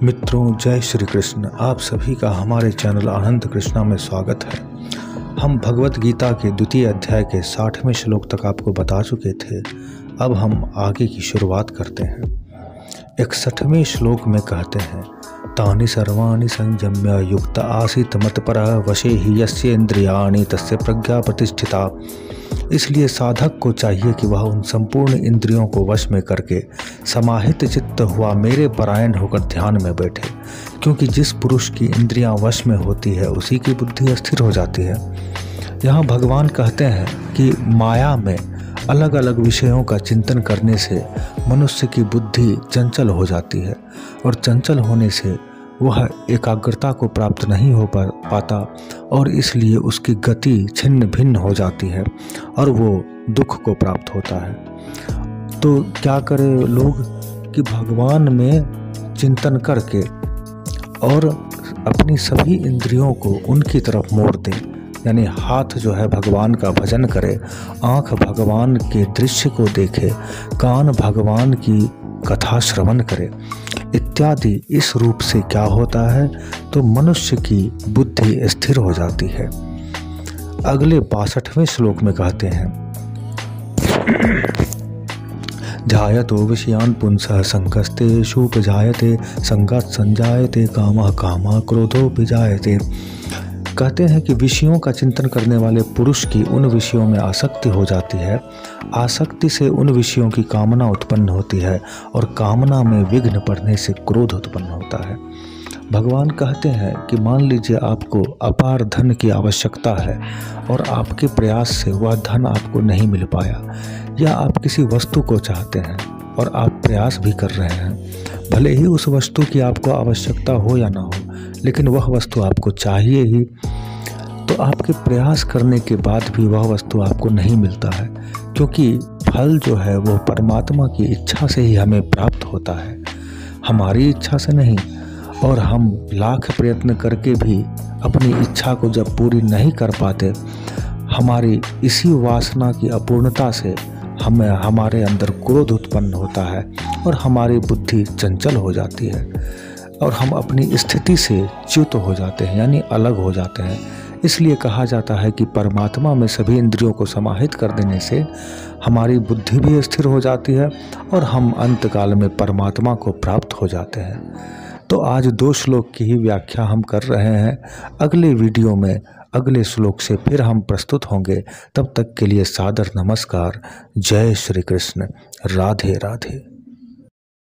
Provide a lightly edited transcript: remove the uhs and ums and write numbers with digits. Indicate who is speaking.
Speaker 1: मित्रों, जय श्री कृष्ण। आप सभी का हमारे चैनल आनंद कृष्णा में स्वागत है। हम भगवत गीता के द्वितीय अध्याय के 60वें श्लोक तक आपको बता चुके थे। अब हम आगे की शुरुआत करते हैं। 61वें श्लोक में कहते हैं, तानि सर्वाणि संयम्य युक्त आसीत मत्परः वशे हि यस्य इंद्रियाणि तस्य प्रज्ञा प्रतिष्ठिता। इसलिए साधक को चाहिए कि वह उन संपूर्ण इंद्रियों को वश में करके समाहित चित्त हुआ मेरे परायण होकर ध्यान में बैठे, क्योंकि जिस पुरुष की इंद्रियां वश में होती है उसी की बुद्धि स्थिर हो जाती है। यहाँ भगवान कहते हैं कि माया में अलग अलग विषयों का चिंतन करने से मनुष्य की बुद्धि चंचल हो जाती है और चंचल होने से वह एकाग्रता को प्राप्त नहीं हो पाता और इसलिए उसकी गति छिन्न भिन्न हो जाती है और वो दुख को प्राप्त होता है। तो क्या करें लोग कि भगवान में चिंतन करके और अपनी सभी इंद्रियों को उनकी तरफ मोड़ दें, यानी हाथ जो है भगवान का भजन करे, आँख भगवान के दृश्य को देखे, कान भगवान की कथा श्रवण करे इत्यादि। इस रूप से क्या होता है तो मनुष्य की बुद्धि स्थिर हो जाती है। अगले 62वें श्लोक में कहते हैं, ध्यायतो विषयान् पुंसः संगस्ते शुपजायते संगात् संजायते कामः कामः क्रोधो विजायते। कहते हैं कि विषयों का चिंतन करने वाले पुरुष की उन विषयों में आसक्ति हो जाती है, आसक्ति से उन विषयों की कामना उत्पन्न होती है और कामना में विघ्न पड़ने से क्रोध उत्पन्न होता है। भगवान कहते हैं कि मान लीजिए आपको अपार धन की आवश्यकता है और आपके प्रयास से वह धन आपको नहीं मिल पाया, या आप किसी वस्तु को चाहते हैं और आप प्रयास भी कर रहे हैं, भले ही उस वस्तु की आपको आवश्यकता हो या ना हो, लेकिन वह वस्तु आपको चाहिए ही, तो आपके प्रयास करने के बाद भी वह वस्तु आपको नहीं मिलता है, क्योंकि फल जो है वो परमात्मा की इच्छा से ही हमें प्राप्त होता है, हमारी इच्छा से नहीं। और हम लाख प्रयत्न करके भी अपनी इच्छा को जब पूरी नहीं कर पाते, हमारी इसी वासना की अपूर्णता से हमारे अंदर क्रोध उत्पन्न होता है और हमारी बुद्धि चंचल हो जाती है और हम अपनी स्थिति से च्युत हो जाते हैं, यानी अलग हो जाते हैं। इसलिए कहा जाता है कि परमात्मा में सभी इंद्रियों को समाहित कर देने से हमारी बुद्धि भी स्थिर हो जाती है और हम अंतकाल में परमात्मा को प्राप्त हो जाते हैं। तो आज 2 श्लोक की ही व्याख्या हम कर रहे हैं। अगले वीडियो में अगले श्लोक से फिर हम प्रस्तुत होंगे। तब तक के लिए सादर नमस्कार। जय श्री कृष्ण। राधे राधे।